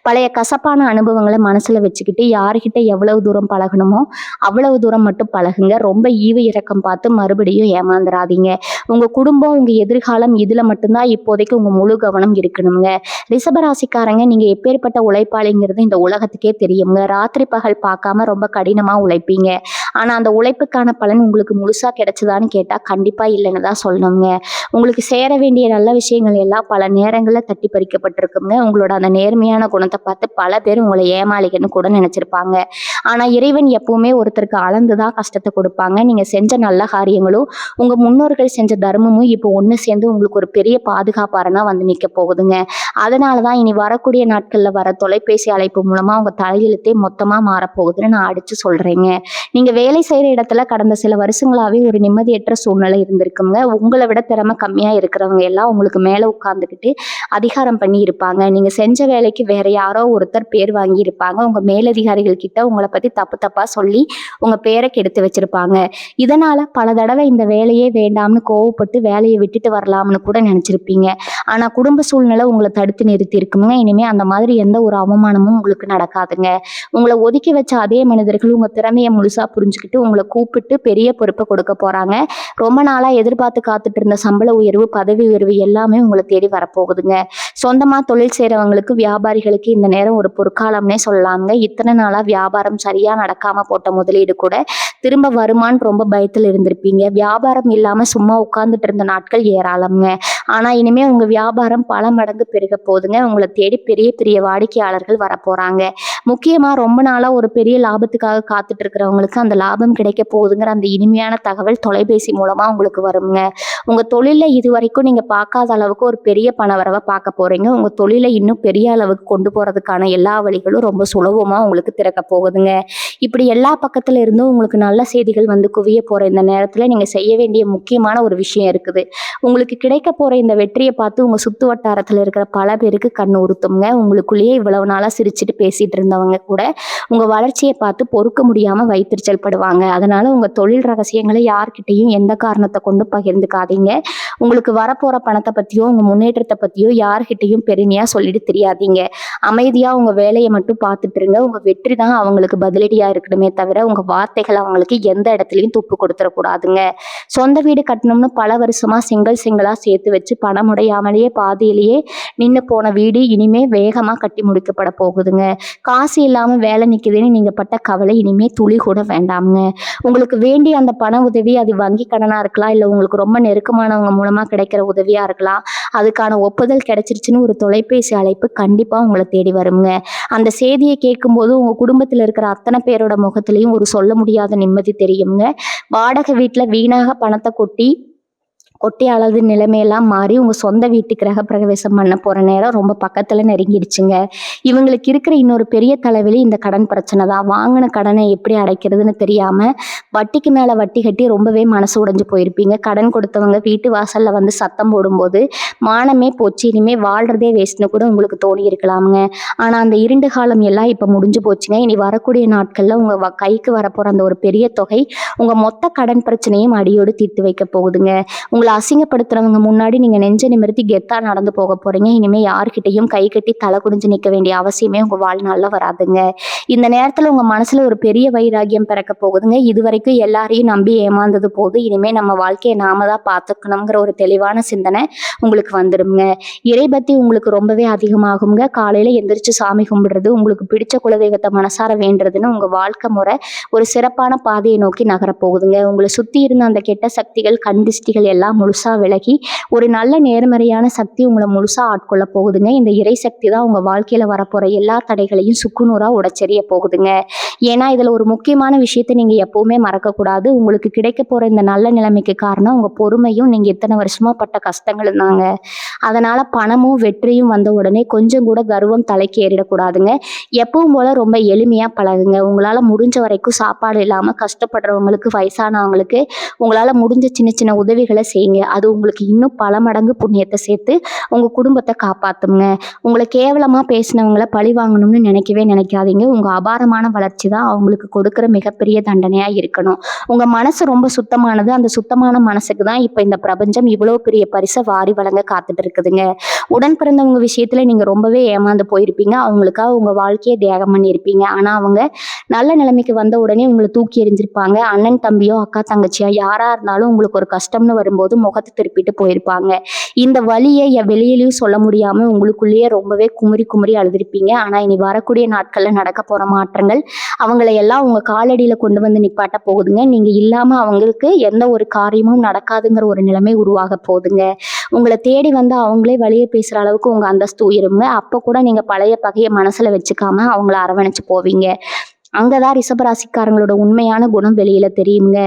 பழைய கசப்பான அனுபவங்களை மனசுல வச்சுக்கிட்டு யாருக்கிட்ட எவ்வளவு தூரம் பழகணுமோ அவ்வளவு தூரம் மட்டும் பழகுங்க. ரொம்ப ஈவு இரக்கம் பார்த்து மறுபடியும் ஏமாந்துடாதீங்க. உங்க குடும்பம் உங்க எதிர்காலம் இதுல மட்டும்தான் இப்போதைக்கு உங்க முழு கவனம் இருக்கணுங்க. ரிஷபராசிக்காரங்க நீங்க எப்பேற்பட்ட உழைப்பாளிங்கிறது இந்த உலகத்துக்கே தெரியுங்க. ராத்திரி பகல் பார்க்காம ரொம்ப கடினமா உழைப்பீங்க. ஆனா அந்த உழைப்புக்கான பலன் உங்களுக்கு முழுசா கிடைச்சதான்னு கேட்டா கண்டிப்பா இல்லைன்னு தான் சொல்லணுங்க. உங்களுக்கு சேர வேண்டிய நல்ல விஷயங்கள் எல்லாம் பல நேரங்களில் தட்டி பறிக்கப்பட்டிருக்குங்க. உங்களோட அந்த நேர்மையான குணத்தை பார்த்து பல பேர் உங்களை ஏமாளிகன்னு கூட நினைச்சிருப்பாங்க. ஆனா இறைவன் எப்பவுமே ஒருத்தருக்கு அளந்துதான் கஷ்டத்தை கொடுப்பாங்க. நீங்க செஞ்ச நல்ல காரியங்களும் உங்க முன்னோர்கள் செஞ்ச தர்மமும் இப்போ ஒண்ணு சேர்ந்து உங்களுக்கு ஒரு பெரிய பாதுகாப்பாரனா வந்து நிக்க போகுதுங்க. அதனாலதான் இனி வரக்கூடிய நாட்கள்ல வர தொலைபேசி அழைப்பு மூலமா உங்க தலையெழுத்தே மொத்தமா மாறப்போகுதுன்னு நான் அடிச்சு சொல்றேங்க. நீங்க வேலை செய்கிற இடத்துல கடந்த சில வருஷங்களாகவே ஒரு நிம்மதியற்ற சூழ்நிலை இருந்திருக்குங்க. உங்களை விட திறமை கம்மியாக இருக்கிறவங்க எல்லாம் உங்களுக்கு மேலே உட்காந்துக்கிட்டு அதிகாரம் பண்ணி இருப்பாங்க. நீங்கள் செஞ்ச வேலைக்கு வேற யாரோ ஒருத்தர் பேர் வாங்கியிருப்பாங்க. உங்கள் மேலதிகாரிகள் கிட்ட உங்களை பற்றி தப்பு தப்பாக சொல்லி உங்கள் பேரை கெடுத்து வச்சிருப்பாங்க. இதனால் பல தடவை இந்த வேலையே வேண்டாம்னு கோவப்பட்டு வேலையை விட்டுட்டு வரலாம்னு கூட நினச்சிருப்பீங்க. ஆனால் குடும்ப சூழ்நிலை உங்களை தடுத்து நிறுத்தி இருக்குங்க. இனிமேல் அந்த மாதிரி எந்த ஒரு அவமானமும் உங்களுக்கு நடக்காதுங்க. உங்களை ஒதுக்கி வச்ச அதே மனிதர்கள் உங்கள் திறமையை முழுசாக புரிஞ்சுக்கிட்டு உங்களை கூப்பிட்டு பெரிய பொறுப்பை கொடுக்க போகிறாங்க. ரொம்ப நாளாக எதிர்பார்த்து காத்துட்டு இருந்த சம்பள உயர்வு, பதவி உயர்வு எல்லாமே உங்களை தேடி வரப்போகுதுங்க. சொந்தமாக தொழில் செய்கிறவங்களுக்கு, வியாபாரிகளுக்கு இந்த நேரம் ஒரு பொற்காலம்னே சொல்லலாங்க. இத்தனை நாளாக வியாபாரம் சரியாக நடக்காமல் போட்ட முதலீடு கூட திரும்ப வருமான்னு ரொம்ப பயத்தில் இருந்திருப்பீங்க. வியாபாரம் இல்லாமல் சும்மா உட்கார்ந்துட்டு இருந்த நாட்கள் ஏராளம்ங்க. ஆனால் இனிமேல் உங்கள் வியாபாரம் பல மடங்கு பெருக போகுதுங்க. உங்களை தேடி பெரிய பெரிய வாடிக்கையாளர்கள் வரப்போகிறாங்க. முக்கியமாக ரொம்ப நாளாக ஒரு பெரிய லாபத்துக்காக காத்துட்டு இருக்கிறவங்களுக்கு அந்த லாபம் கிடைக்க போகுதுங்கிற அந்த இனிமையான தகவல் தொலைபேசி மூலமாக உங்களுக்கு வருங்க. உங்கள் தொழிலில் இது வரைக்கும் நீங்கள் பார்க்காத அளவுக்கு ஒரு பெரிய பணவரவை பார்க்க போகிறீங்க. உங்கள் தொழிலை இன்னும் பெரிய அளவுக்கு கொண்டு போகிறதுக்கான எல்லா வழிகளும் ரொம்ப சுலபமாக உங்களுக்கு திறக்க போகுதுங்க. இப்படி எல்லா பக்கத்தில் இருந்தும் உங்களுக்கு நல்ல செய்திகள் வந்து குவிய போகிற இந்த நேரத்தில் நீங்கள் செய்ய வேண்டிய முக்கியமான ஒரு விஷயம் இருக்குது. உங்களுக்கு கிடைக்க போகிற இந்த வெற்றியை பார்த்து உங்கள் சுற்று வட்டாரத்தில் இருக்கிற பல பேருக்கு கண் உறுத்துங்க. உங்களுக்குள்ளேயே இவ்வளவு நாளாக சிரிச்சுட்டு பேசிகிட்டு இருந்தவங்க கூட உங்கள் வளர்ச்சியை பார்த்து பொறுக்க முடியாமல் வைத்தறிச்சல் படுவாங்க. அதனால் உங்கள் தொழில் ரகசியங்களை யார்கிட்டையும் எந்த காரணத்தை கொண்டு பகிர்ந்துக்காதீங்க. உங்களுக்கு வரப்போகிற பணத்தை பற்றியோ உங்கள் முன்னேற்றத்தை பற்றியோ யார்கிட்டையும் பெருமையாக சொல்லிட்டு தெரியாதீங்க. அமைதியாக உங்கள் வேலையை மட்டும் பார்த்துட்டு இருங்க. உங்கள் வெற்றி தான் அவங்களுக்கு பதிலடியாக இருக்கணுமே தவிர உங்கள் வார்த்தைகள் அவங்களுக்கு எந்த இடத்துலையும் துப்பு கொடுத்துடக்கூடாதுங்க. சொந்த வீடு கட்டணும்னு பல வருஷமாக செங்கலாக சேர்த்து வச்சு பணம் உடையாமலேயே பாதியிலேயே நின்று போன வீடு இனிமே வேகமாக கட்டி முடிக்கப்பட போகுதுங்க. காசு இல்லாமல் வேலை நிற்குதுன்னு நீங்கள் பட்ட கவலை இனிமே துளி கூட வேண்டாமுங்க. உங்களுக்கு வேண்டிய அந்த பண உதவி, அது வங்கி கடனாக இருக்கலாம், இல்லை உங்களுக்கு ரொம்ப நெருக்கமானவங்க மூலமாக கிடைக்கிற உதவியாக இருக்கலாம். அதுக்கான ஒப்புதல் கிடைச்சிருச்சுன்னு ஒரு தொலைபேசி அழைப்பு கண்டிப்பாக உங்களை தேடி வருங்க. அந்த செய்தியை கேட்கும்போது உங்கள் குடும்பத்தில் இருக்கிற அத்தனை பேரோட முகத்திலையும் ஒரு சொல்ல முடியாத நிம்மதி தெரியுங்க. வாடகை வீட்டில் வீணாக பணத்தை கொட்டி அளவு நிலைமையெல்லாம் மாறி உங்கள் சொந்த வீட்டு கிரக பிரவேசம் பண்ண போகிற நேரம் ரொம்ப பக்கத்தில் நெருங்கிடுச்சுங்க. இவங்களுக்கு இருக்கிற இன்னொரு பெரிய தலைவலி இந்த கடன் பிரச்சனை தான். வாங்கின கடனை எப்படி அடைக்கிறதுன்னு தெரியாமல் வட்டிக்கு மேலே வட்டி கட்டி ரொம்பவே மனசு உடைஞ்சு போயிருப்பீங்க. கடன் கொடுத்தவங்க வீட்டு வாசலில் வந்து சத்தம் போடும்போது மானமே போச்சு, இனிமேல் வாழ்கிறதே வேஸ்ட்னு கூட உங்களுக்கு தோணி இருக்கலாமுங்க. ஆனால் அந்த இருண்டு காலம் எல்லாம் இப்போ முடிஞ்சு போச்சுங்க. இனி வரக்கூடிய நாட்களில் உங்கள் கைக்கு வரப்போகிற அந்த ஒரு பெரிய தொகை உங்கள் மொத்த கடன் பிரச்சனையும் அடியோடு தீர்த்து வைக்க போகுதுங்க. உங்களை அசிங்கப்படுத்துறவங்க முன்னாடி நீங்க நெஞ்ச நிமிர்த்தி கெத்தா நடந்து போக போறீங்க. இனிமே யார்கிட்டையும் கை கட்டி தலை குடிஞ்சு நிற்க வேண்டிய அவசியமே உங்க வாழ்நாள்ல வராதுங்க. இந்த நேரத்துல உங்க மனசுல ஒரு பெரிய வைராகியம் பிறக்க போகுதுங்க. இதுவரைக்கும் எல்லாரையும் நம்பி ஏமாந்தது போது, இனிமே நம்ம வாழ்க்கையை நாம தான் பார்த்துக்கணுங்கிற ஒரு தெளிவான சிந்தனை உங்களுக்கு வந்துடுங்க. இறைபக்தி உங்களுக்கு ரொம்பவே அதிகமாகுங்க. காலையில எந்திரிச்சு சாமி கும்பிடுறது, உங்களுக்கு பிடிச்ச குலதெய்வத்தை மனசார வேண்டுறதுன்னு உங்க வாழ்க்கை முறை ஒரு சிறப்பான பாதையை நோக்கி நகரப்போகுதுங்க. உங்களை சுத்தி இருந்த அந்த கெட்ட சக்திகள், கண்திஷ்டிகள் எல்லாம் முழுசா விலகி ஒரு நல்ல நேர்மறையான சக்தி உங்களை முழுசா ஆட்கொள்ள போகுதுங்க. இந்த இறை சக்தி தான் உங்க வாழ்க்கையில வரப்போற எல்லா தடைகளையும் சுக்குநூறா உடைச்செறிய போகுதுங்க. ஏன்னா இதுல ஒரு முக்கியமான விஷயத்தை நீங்க எப்பவுமே மறக்கக்கூடாது. உங்களுக்கு கிடைக்க போற இந்த நல்ல நிலைமைக்கு காரணம் உங்க பொறுமையும் நீங்க இத்தனை வருஷமா பட்ட கஷ்டங்களும் தாங்க. அதனால பணமும் வெற்றியும் வந்த உடனே கொஞ்சம் கூட கர்வம் தலைக்கு ஏறிடக்கூடாதுங்க. எப்பவும் போல ரொம்ப எளிமையா பழகுங்க. உங்களால முடிஞ்ச வரைக்கும் சாப்பாடு இல்லாம கஷ்டப்படுறவங்களுக்கு, வயசானவங்களுக்கு உங்களால முடிஞ்ச சின்ன சின்ன உதவிகளை செய்யுங்க. அது உங்களுக்கு இன்னும் பல மடங்கு புண்ணியத்தை சேர்த்து உங்க குடும்பத்தை காப்பாத்துங்க. உங்களை கேவலமா பேசினவங்களை பழி வாங்கணும்னு நினைக்காதீங்க. உங்க அபாரமான வளர்ச்சி தான் அவங்களுக்கு கொடுக்கிற மிகப்பெரிய தண்டனையா இருக்கணும். உங்க மனசு ரொம்ப சுத்தமானது. அந்த சுத்தமான மனசுக்கு தான் இப்ப இந்த பிரபஞ்சம் இவ்வளவு பெரிய பரிசை வாரி வழங்க காத்துட்டு இருக்குதுங்க. உடன் பிறந்தவங்க விஷயத்துல நீங்க ரொம்பவே ஏமாந்து போயிருப்பீங்க. அவங்களுக்காக உங்க வாழ்க்கையை தியாகம் பண்ணியிருப்பீங்க. ஆனா அவங்க நல்ல நிலைமைக்கு வந்த உடனே உங்களை தூக்கி எறிஞ்சிருப்பாங்க. அண்ணன் தம்பியோ அக்கா தங்கச்சியோ யாரா இருந்தாலும் உங்களுக்கு ஒரு கஷ்டம்னு வரும்போது முகத்தை திருப்பிட்டு போயிருப்பாங்க. இந்த வலியை வெளியிலையும் சொல்ல முடியாம உங்களுக்குள்ளேயே ரொம்பவே குமுறி அழுதுருப்பீங்க. ஆனா இனி வரக்கூடிய நாட்கள்ல நடக்க போற மாற்றங்கள் அவங்களை எல்லாம் உங்க காலடியில கொண்டு வந்து நிப்பாட்ட போகுதுங்க. நீங்க இல்லாம அவங்களுக்கு எந்த ஒரு காரியமும் நடக்காதுங்கிற ஒரு நிலைமை உருவாக போகுதுங்க. உங்களை தேடி வந்து அவங்களே வழியை பேசுற அளவுக்கு உங்க அந்தஸ்து உயருங்க. அப்ப கூட நீங்க பழைய பகையை மனசுல வச்சுக்காம அவங்கள அரவணைச்சு போவீங்க. அங்கதான் ரிஷபராசிக்காரங்களோட உண்மையான குணம் வெளியில தெரியுங்க.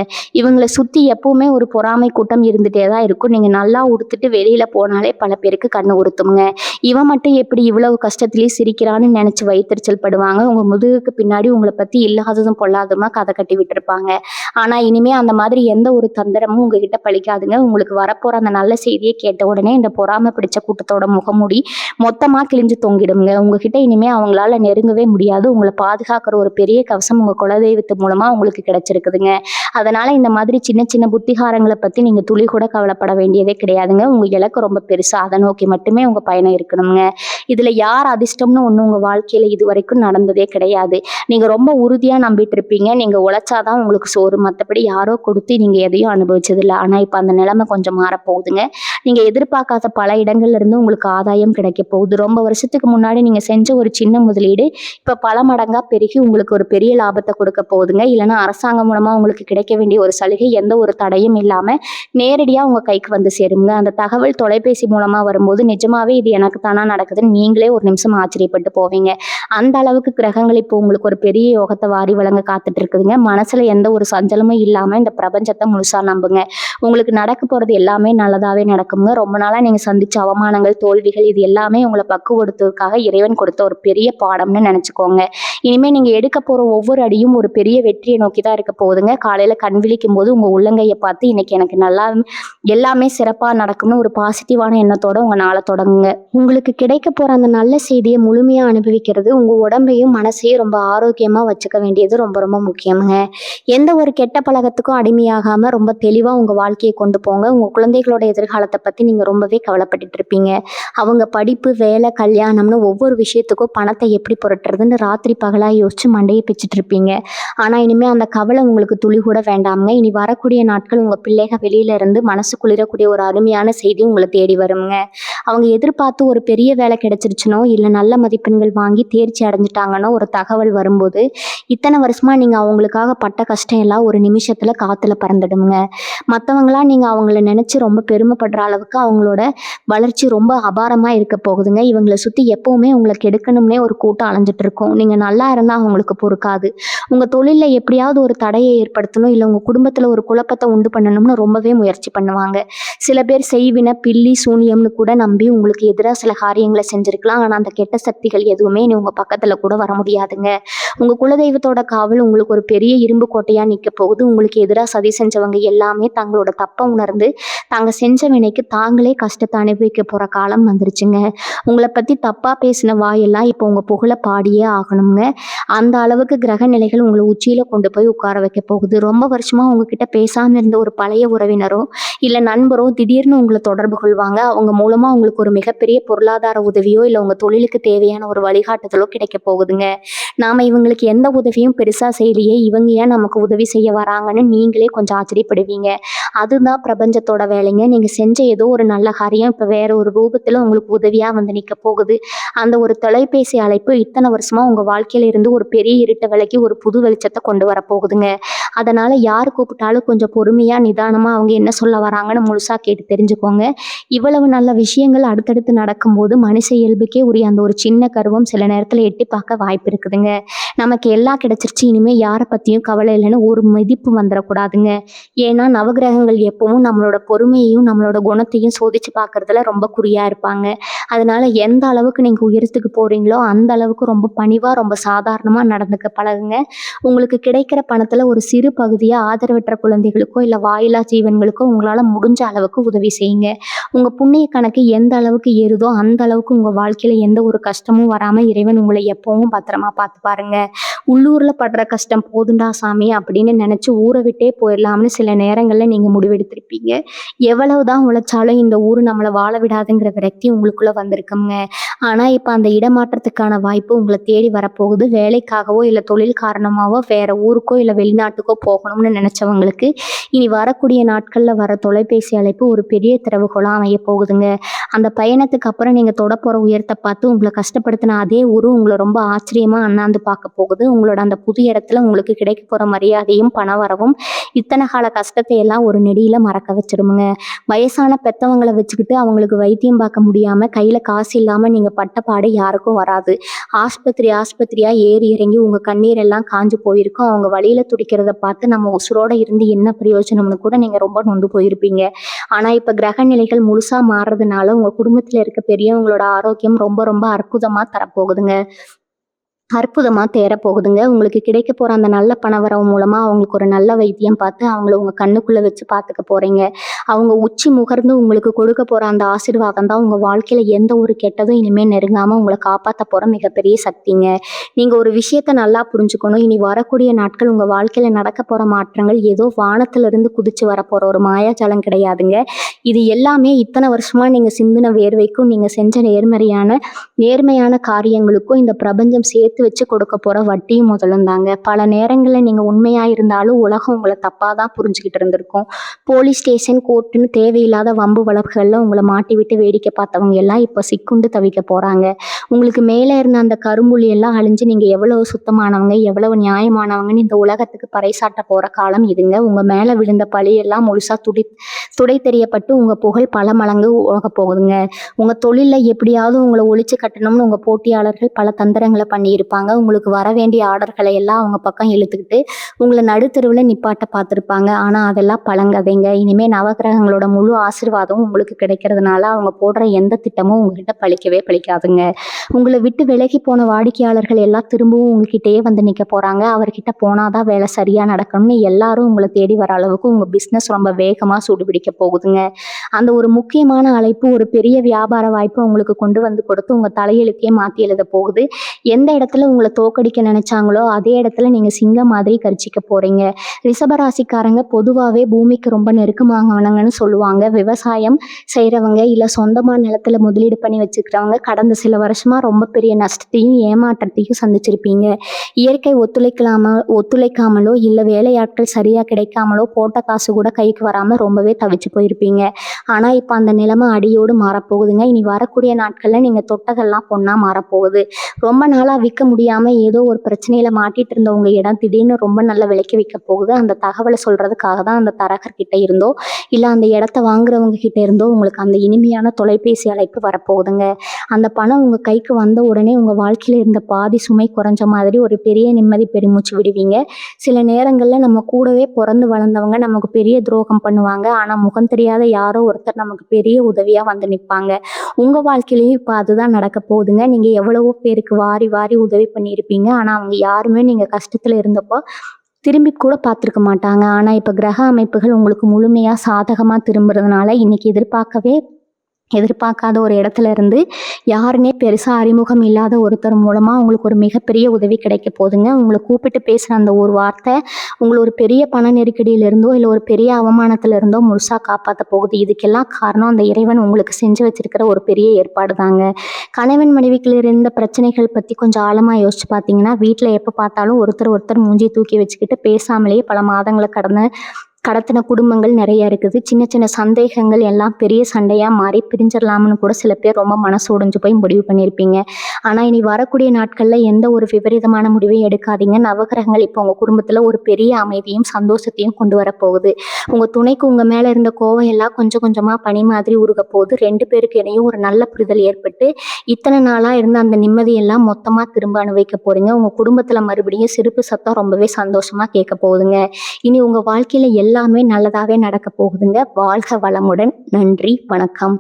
இவங்கள சுத்தி எப்பவுமே ஒரு பொறாமை கூட்டம் இருந்துட்டே தான் இருக்கும். நீங்க நல்லா உடுத்துட்டு வெளியில போனாலே பல பேருக்கு கண்ணு உறுத்துங்க. இவன் மட்டும் எப்படி இவ்வளவு கஷ்டத்திலயும் சிரிக்கிறான்னு நினைச்சு வயித்தெரிச்சல் படுவாங்க. உங்க முதுகுக்கு பின்னாடி உங்களை பத்தி இல்லாததும் பொல்லாததுமா கதை கட்டி விட்டுருப்பாங்க. ஆனா இனிமே அந்த மாதிரி எந்த ஒரு தந்திரமும் உங்ககிட்ட பலிக்காதுங்க. உங்களுக்கு வரப்போற அந்த நல்ல செய்தியை கேட்ட உடனே இந்த பொறாமை பிடிச்ச கூட்டத்தோட முகமூடி மொத்தமா கிழிஞ்சு தொங்கிடுங்க. உங்ககிட்ட இனிமே அவங்களால நெருங்கவே முடியாது. உங்களை பாதுகாக்கிற ஒரு பெரிய கவசம் உங்க குலதெய்வத்து மூலமா உங்களுக்கு கிடைச்சிருக்குதுங்க. அதனால இந்த மாதிரி சின்ன சின்ன புத்திகாரங்களை பத்தி நீங்க துளி கூட கவலைப்பட வேண்டியதே கிடையாதுங்க. உங்க இலக்கு ரொம்ப பெருசா அதை நோக்கி மட்டுமே உங்க பயணம் இருக்கணுங்க. இதுல யார் அதிர்ஷ்டம்னு ஒண்ணு உங்க வாழ்க்கையில இது வரைக்கும் நடந்ததே கிடையாது. நீங்க ரொம்ப உறுதியா நம்பிட்டு இருப்பீங்க. நீங்க உழைச்சாதான் உங்களுக்கு சோறு, மத்தபடி யாரோ கொடுத்து நீங்க எதையும் அனுபவிச்சது இல்லை. ஆனா இப்ப அந்த நிலைமை கொஞ்சம் மாறப்போகுதுங்க. நீங்க எதிர்பார்க்காத பல இடங்கள்ல இருந்து உங்களுக்கு ஆதாயம் கிடைக்க போகுது. ரொம்ப வருஷத்துக்கு முன்னாடி நீங்க செஞ்ச ஒரு சின்ன முதலீடு இப்ப பல மடங்கா பெருகி உங்களுக்கு ஒரு பெரிய லாபத்தை கொடுக்க போகுதுங்க. இல்லைன்னா அரசாங்கம் மூலமா உங்களுக்கு கிடைக்க வேண்டிய ஒரு சலுகை எந்த ஒரு தடையும் இல்லாம நேரடியா உங்க கைக்கு வந்து சேருங்க. அந்த தகவல் தொலைபேசி மூலமா வரும்போது நிஜமாவே இது எனக்கு தானா நடக்குதுன்னு நீங்களே ஒரு நிமிஷம் ஆச்சரியப்பட்டு போவீங்க. அந்த அளவுக்கு கிரகங்கள் இப்போ உங்களுக்கு ஒரு பெரிய யோகத்தை வாரி வழங்க காத்துட்டு இருக்குதுங்க. மனசுல எந்த ஒரு சஞ்சலமும் இல்லாம இந்த பிரபஞ்சத்தை முழுசா நம்புங்க. உங்களுக்கு நடக்க போறது எல்லாமே நல்லதாவே நடக்குங்க. ரொம்ப நாளா நீங்க சந்திச்ச அவமானங்கள், தோல்விகள் இது எல்லாமே உங்களை பக்குவடுத்துவதற்காக இறைவன் கொடுத்த ஒரு பெரிய பாடம்னு நினைச்சுக்கோங்க. இனிமே நீங்க எடுக்க போற ஒவ்வொரு அடியும் ஒரு பெரிய வெற்றியை நோக்கி தான் இருக்க போகுதுங்க. காலையில கண் விழிக்கும் போது உங்க உள்ளங்கையை பார்த்து இன்னைக்கு எனக்கு நல்லா எல்லாமே சிறப்பா நடக்கும்னு ஒரு பாசிட்டிவான எண்ணத்தோட உங்க நாளை தொடங்குங்க. உங்களுக்கு கிடைக்க போற அந்த நல்ல செய்தியை முழுமையா அனுபவிக்கிறது உங்க உடம்பையும் மனசையும் ரொம்ப ஆரோக்கியமா வச்சுக்க வேண்டியது ரொம்ப ரொம்ப முக்கியமுங்க. எந்த ஒரு கெட்ட பழக்கத்துக்கும் அடிமையாகாம ரொம்ப தெளிவா உங்க வாழ்க்கையை கொண்டு போங்க. உங்க குழந்தைகளோட எதிர்காலத்தை பத்தி நீங்க ரொம்பவே கவலைப்பட்டுட்டு இருப்பீங்க. அவங்க படிப்பு, வேலை, கல்யாணம்னு ஒவ்வொரு விஷயத்துக்கும் பணத்தை எப்படி புரட்டுறதுன்னு ராத்திரி பகலா யோசிச்சு மண்டையை பிச்சுட்டு இருப்பீங்க. ஆனா இனிமே அந்த கவலை உங்களுக்கு துளி கூட வேண்டாமுங்க. இனி வரக்கூடிய நாட்கள் உங்க பிள்ளைக வெளியில இருந்து மனசு குளிரக்கூடிய ஒரு அருமையான செய்தி உங்களை தேடி வருங்க. அவங்க எதிர்பார்த்து ஒரு பெரிய வேலை கிடைச்சிருச்சுனோ இல்ல நல்ல மதிப்பெண்கள் வாங்கி தேர்ச்சி அடைஞ்சிட்டாங்கன்னோ ஒரு தகவல் வரும்போது இத்தனை வருஷமா நீங்க அவங்களுக்காக பட்ட கஷ்டம் எல்லாம் ஒரு நிமிஷத்துல காத்துல பறந்துடுங்க. மற்றவங்களா நீங்க அவங்கள நினைச்சு ரொம்ப பெருமைப்படுற அளவுக்கு அவங்களோட வளர்ச்சி ரொம்ப அபாரமா இருக்க போகுதுங்க. இவங்களை சுத்தி எப்பவுமே உங்களை கெடுக்கணும்னே ஒரு கூட்டம் அலைஞ்சிட்டு இருக்கும். நீங்க நல்லா இருந்தா அவங்களுக்கு பொறுக்காது. உங்க தொழில்ல எப்படியாவது ஒரு தடையை ஏற்படுத்தணும், இல்ல உங்க குடும்பத்துல ஒரு குழப்பத்தை உண்டு பண்ணணும்னு ரொம்பவே முயற்சி பண்ணுவாங்க. சில பேர் செய்வின, பில்லி, சூனியம்னு கூட நம்பி உங்களுக்கு எதிராக சில காரியங்களை செஞ்சிருக்கலாம். ஆனா அந்த கெட்ட சக்திகள் எதுவுமே இனி உங்க பக்கத்துல கூட வர முடியாதுங்க. உங்க குலதெய்வத்தோட காவல் உங்களுக்கு ஒரு பெரிய இரும்பு கோட்டையா நிக்க போகுது. உங்களுக்கு எதிராக சதி செஞ்சவங்க எல்லாமே தங்களோட தப்பை உணர்ந்து தாங்க செஞ்ச வினைக்கு தாங்களே கஷ்டத்தை அனுபவிக்க போற காலம் வந்துருச்சுங்க. உங்களை பத்தி தப்பா பேசின வாயெல்லாம் இப்போ உங்க புகழ பாடியே ஆகணுங்க. அந்த அளவுக்கு கிரக நிலைகள் உங்களை உச்சியில கொண்டு போய் உட்கார வைக்க போகுது. ரொம்ப வருஷமா உங்ககிட்ட பேசாம இருந்த ஒரு பழைய உறவினரோ இல்ல நண்பரோ திடீர்னு உங்களை தொடர்பு கொள்வாங்க. அவங்க மூலமா உங்களுக்கு ஒரு மிகப்பெரிய பொருளாதார உதவியோ இல்ல உங்க தொழிலுக்கு தேவையான ஒரு வழிகாட்டுதலோ கிடைக்க போகுதுங்க. நாம இவங்களுக்கு எந்த உதவியும் பெருசா செய்யலையே, இவங்க ஏன் நமக்கு உதவி செய்ய வராங்கன்னு நீங்களே கொஞ்சம் ஆச்சரியப்படுவீங்க. அதுதான் பிரபஞ்சத்தோட வேலைங்க. நீங்க செஞ்ச ஏதோ ஒரு நல்ல காரியம் இப்ப வேற ஒரு ரூபத்துல உங்களுக்கு உதவியா வந்து நிக்க போகுது. அந்த ஒரு தொலைபேசி அழைப்பு இத்தனை வருஷமா உங்க வாழ்க்கையில இருந்து ஒரு பெரிய இருட்டை விலக்கி ஒரு புது வெளிச்சத்தை கொண்டு வர போகுதுங்க. அதனால யார் கூப்பிட்டாலும் கொஞ்சம் பொறுமையா நிதானமா அவங்க என்ன சொல்ல வராங்கன்னு முழுசா கேட்டு தெரிஞ்சுக்கோங்க. இவ்வளவு நல்ல விஷயங்கள் அடுத்தடுத்து நடக்கும்போது மனுஷ இயல்புக்கே உரிய அந்த ஒரு சின்ன கருவம் சில நேரத்துல எட்டி பார்க்க வாய்ப்பு இருக்குதுங்க. நமக்கு எல்லாம் கிடைச்சிருச்சு, இனிமே யாரை பத்தியும் கவலை இல்லைன்னு ஒரு மதிப்பு வந்துடக்கூடாதுங்க. ஏன்னா நவகிரகங்கள் எப்பவும் நம்மளோட பொறுமையையும் நம்மளோட குணத்தையும் சோதிச்சு பார்க்கறதுல ரொம்ப குறியா இருப்பாங்க. அதனால எந்த அளவுக்கு நீங்க உயரத்துக்கு போறீங்களோ அந்த அளவுக்கு ரொம்ப பணிவா ரொம்ப சாதாரணமா நடந்துக்க பழகுங்க. உங்களுக்கு கிடைக்கிற பணத்துல ஒரு சிறு பகுதியா ஆதரவற்ற குழந்தைகளுக்கோ இல்ல வாயிலா ஜீவன்களுக்கோ உங்களால முடிஞ்ச அளவுக்கு உதவி செய்யுங்க. உங்க புண்ணிய கணக்கு எந்த அளவுக்கு ஏறுதோ அந்த அளவுக்கு உங்க வாழ்க்கையில எந்த ஒரு கஷ்டமும் வராம இறைவன் உங்களை எப்பவும் பத்திரமா பார்த்து பாருங்க. உள்ளூர்ல படுற கஷ்டம் போதுண்டா சாமி அப்படின்னு நினைச்சு ஊரை விட்டே போயிடலாம்னு சில நேரங்கள்ல நீங்க முடிவெடுத்திருப்பீங்க. எவ்வளவுதான் உழைச்சாலும் இந்த ஊரு நம்மளை வாழ விடாதுங்கிற விரக்தி உங்களுக்குள்ள வந்திருக்குங்க. ஆனா இப்ப அந்த இடமாற்றத்துக்கான வாய்ப்பு உங்களை தேடி வரப்போகுது. வேலைக்காகவோ இல்ல தொழில் காரணமாவோ வேற ஊருக்கோ இல்ல வெளிநாட்டுக்கோ போகணும்னு நினைச்சவங்களுக்கு இனி வரக்கூடிய நாட்கள்ல வர தொலைபேசி அழைப்பு ஒரு பெரிய திறவுகோலா அமைய போகுதுங்க. அந்த பயணத்துக்கு அப்புறம் நீங்கள் தொட போகிற உயரத்தை பார்த்து உங்களை கஷ்டப்படுத்தின அதே ஊர் உங்களை ரொம்ப ஆச்சரியமாக அண்ணாந்து பார்க்க போகுது. உங்களோட அந்த புது இடத்துல உங்களுக்கு கிடைக்க போகிற மரியாதையும் பண வரவும் இத்தனை கால கஷ்டத்தை எல்லாம் ஒரு நெடியில் மறக்க வச்சிருமுங்க. வயசான பெத்தவங்களை வச்சுக்கிட்டு அவங்களுக்கு வைத்தியம் பார்க்க முடியாமல் கையில் காசு இல்லாமல் நீங்கள் பட்ட பாடு யாருக்கும் வராது. ஆஸ்பத்திரியாக ஏறி இறங்கி உங்கள் கண்ணீர் எல்லாம் காஞ்சு போயிருக்கும். அவங்க வழியில் துடிக்கிறத பார்த்து நம்ம உசுரோட இருந்து என்ன பிரயோஜனம்னு கூட நீங்கள் ரொம்ப நொந்து போயிருப்பீங்க. ஆனால் இப்போ கிரக நிலைகள் முழுசாக மாறுறதுனால உங்கள் குடும்பத்தில் இருக்க பெரியவங்களோட ஆரோக்கியம் ரொம்ப ரொம்ப அற்புதமாக தரப்போகுதுங்க. அற்புதமாக தேரப்போகுதுங்க. உங்களுக்கு கிடைக்க போகிற அந்த நல்ல பணவரவு மூலமாக அவங்களுக்கு ஒரு நல்ல வைத்தியம் பார்த்து அவங்கள உங்கள் கண்ணுக்குள்ளே வச்சு பார்த்துக்க போகிறீங்க. அவங்க உச்சி முகர்ந்து உங்களுக்கு கொடுக்க போகிற அந்த ஆசீர்வாதம் தான் உங்கள் வாழ்க்கையில் எந்த ஒரு கெட்டதும் இனிமேல் நெருங்காமல் உங்களை காப்பாற்ற போகிற மிகப்பெரிய சக்திங்க. நீங்கள் ஒரு விஷயத்தை நல்லா புரிஞ்சுக்கணும். இனி வரக்கூடிய நாட்கள் உங்கள் வாழ்க்கையில் நடக்க போகிற மாற்றங்கள் ஏதோ வானத்திலிருந்து குதிச்சு வரப்போகிற ஒரு மாயாஜாலம் கிடையாதுங்க. இது எல்லாமே இத்தனை வருஷமாக நீங்கள் சிந்தின வேர்வைக்கும் நீங்கள் செஞ்ச நேர்மையான காரியங்களுக்கும் இந்த பிரபஞ்சம் சேர்த்து வச்சு கொடுக்க போகிற வட்டியும் முதலும் தாங்க. பல நேரங்களில் நீங்கள் உண்மையாக இருந்தாலும் உலகம் உங்களை தப்பாக தான் புரிஞ்சுக்கிட்டு இருந்திருக்கும். போலீஸ் ஸ்டேஷன், கோர்ட்டுன்னு தேவையில்லாத வம்பு வழக்குகளில் உங்களை மாட்டி விட்டு வேடிக்கை பார்த்தவங்க எல்லாம் இப்போ சிக்குண்டு தவிக்க போகிறாங்க. உங்களுக்கு மேலே இருந்த அந்த கரும்புள்ளி எல்லாம் அழிஞ்சு நீங்கள் எவ்வளவு சுத்தமானவங்க, எவ்வளவு நியாயமானவங்கன்னு இந்த உலகத்துக்கு பறைசாட்ட போகிற காலம் இதுங்க. உங்கள் மேலே விழுந்த பழியெல்லாம் முழுசாக துடை தெரியப்பட்டு உங்கள் புகழ் பல மடங்கு உலக போகுதுங்க. உங்கள் தொழிலில் எப்படியாவது உங்களை ஒழிச்சு கட்டணும்னு உங்கள் போட்டியாளர்கள் பல தந்திரங்களை பண்ணியிருப்பாங்க. உங்களுக்கு வர வேண்டிய ஆர்டர்களை எல்லாம் அவங்க பக்கம் இழுத்துக்கிட்டு உங்களை நடுத்தெருவில் நிப்பாட்ட பார்த்துருப்பாங்க. ஆனால் அதெல்லாம் பழங்கதைங்க. இனிமேல் நவகிரகங்களோட முழு ஆசீர்வாதம் உங்களுக்கு கிடைக்கிறதுனால அவங்க போடுற எந்த திட்டமும் உங்ககிட்ட பழிக்கவே பழிக்காதுங்க. உங்களை விட்டு விலகி போன வாடிக்கையாளர்கள் எல்லாம் திரும்பவும் உங்ககிட்டயே வந்து நிற்க போகிறாங்க. அவர்கிட்ட போனாதான் வேலை சரியாக நடக்கணும்னு எல்லாரும் உங்களை தேடி வர அளவுக்கு உங்கள் பிஸ்னஸ் ரொம்ப வேகமாக சூடுபிடிக்க போகுதுங்க. அந்த ஒரு முக்கியமான அழைப்பு ஒரு பெரிய வியாபார வாய்ப்பு உங்களுக்கு கொண்டு வந்து கொடுத்து உங்கள் தலையெழுத்தையே மாற்றி எழுத போகுது. எந்த இடத்துல உங்களை தோக்கடிக்க நினைச்சாங்களோ அதே இடத்துல நீங்கள் சிங்கம் மாதிரி கரிச்சிக்க போகிறீங்க. ரிஷபராசிக்காரங்க பொதுவாகவே பூமிக்கு ரொம்ப நெருக்கமானவங்கன்னு சொல்லுவாங்க. விவசாயம் செய்கிறவங்க இல்லை சொந்தமாக நிலத்துல முதலீடு பண்ணி வச்சுக்கிறவங்க கடந்த சில வருஷமாக ரொம்ப பெரிய நஷ்டத்தையும் ஏமாற்றத்தையும் சந்திச்சிருப்பீங்க. இயற்கை ஒத்துழைக்காமலோ இல்லை வேலையாட்கள் சரியாக கிடைக்காமலோ போட்ட காசு கூட கைக்கு வராமல் ரொம்பவே தவிச்சு போயிருப்பீங்க. ஆனால் இப்போ அந்த நிலைமை அடியோடு மாறப்போகுதுங்க. இனி வரக்கூடிய நாட்களில் நீங்கள் தொட்டதெல்லாம் பொண்ணாக மாறப்போகுது. ரொம்ப நாளாக விற்க முடியாமல் ஏதோ ஒரு பிரச்சனையில் மாட்டிகிட்டு இருந்தவங்க இடம் திடீர்னு ரொம்ப நல்ல விலைக்கு விற்க போகுது. அந்த தகவலை சொல்கிறதுக்காக தான் அந்த தரகர்கிட்ட இருந்தோ இல்லை அந்த இடத்த வாங்குறவங்க கிட்ட இருந்தோ உங்களுக்கு அந்த இனிமையான தொலைபேசி அழைப்பு வரப்போகுதுங்க. அந்த பணம் உங்கள் கைக்கு வந்த உடனே உங்கள் வாழ்க்கையில் இருந்த பாதி சுமை குறைஞ்ச மாதிரி ஒரு பெரிய நிம்மதி பெருமூச்சு விடுவீங்க. சில நேரங்களில் நம்ம கூடவே பிறந்து வளர்ந்தவங்க நமக்கு பெரிய துரோகம் பண்ணுவாங்க. ஆனால் முகம் தெரியாத யாரோ ஒருத்தர் நமக்கு பெரிய உதவியாக வந்து நிற்பாங்க. உங்கள் வாழ்க்கையிலையும் இப்போ அதுதான் நடக்க போகுதுங்க. நீங்கள் எவ்வளவோ பேருக்கு வாரி வாரி உதவி பண்ணியிருப்பீங்க. ஆனால் அவங்க யாருமே நீங்கள் கஷ்டத்தில் இருந்தப்போ திரும்பி கூட பார்த்துருக்க மாட்டாங்க. ஆனால் இப்போ கிரக அமைப்புகள் உங்களுக்கு முழுமையாக சாதகமாக திரும்புறதுனால இன்றைக்கி எதிர்பார்க்காத ஒரு இடத்துல இருந்து யாருன்னே பெருசாக அறிமுகம் இல்லாத ஒருத்தர் மூலமாக உங்களுக்கு ஒரு மிகப்பெரிய உதவி கிடைக்க போகுதுங்க. உங்களை கூப்பிட்டு பேசுகிற அந்த ஒரு வார்த்தை உங்களை ஒரு பெரிய பண நெருக்கடியிலிருந்தோ இல்லை ஒரு பெரிய அவமானத்திலிருந்தோ முழுசாக காப்பாற்ற போகுது. இதுக்கெல்லாம் காரணம் அந்த இறைவன் உங்களுக்கு செஞ்சு வச்சிருக்கிற ஒரு பெரிய ஏற்பாடு தாங்க. கணவன் மனைவிக்குள்ள இருந்த பிரச்சனைகள் பற்றி கொஞ்சம் ஆழமாக யோசிச்சு பார்த்தீங்கன்னா வீட்டில் எப்போ பார்த்தாலும் ஒருத்தர் மூஞ்சி தூக்கி வச்சுக்கிட்டு பேசாமலேயே பல மாதங்களை கடத்தின குடும்பங்கள் நிறைய இருக்குது. சின்ன சின்ன சந்தேகங்கள் எல்லாம் பெரிய சண்டையாக மாறி பிரிஞ்சிடலாம்னு கூட சில பேர் ரொம்ப மனசு உடைஞ்சு போய் முடிவு பண்ணியிருப்பீங்க. ஆனால் இனி வரக்கூடிய நாட்களில் எந்த ஒரு விபரீதமான முடிவையும் எடுக்காதீங்க. நவகிரகங்கள் இப்போ உங்கள் குடும்பத்தில் ஒரு பெரிய அமைதியும் சந்தோஷத்தையும் கொண்டு வரப்போகுது. உங்கள் துணைக்கு உங்கள் மேலே இருந்த கோவம் எல்லாம் கொஞ்சம் கொஞ்சமாக பனி மாதிரி உருக போகுது. 2 பேருக்கு இடையும் ஒரு நல்ல புரிதல் ஏற்பட்டு இத்தனை நாளாக இருந்த அந்த நிம்மதியெல்லாம் மொத்தமாக திரும்ப அனுபவிக்க போகிறீங்க. உங்கள் குடும்பத்தில் மறுபடியும் சிரிப்பு சத்தம் ரொம்பவே சந்தோஷமாக கேட்க போகுதுங்க. இனி உங்கள் வாழ்க்கையில் எல்லாமே நல்லதாகவே நடக்க போகுதுங்க. வாழ்க வளமுடன். நன்றி, வணக்கம்.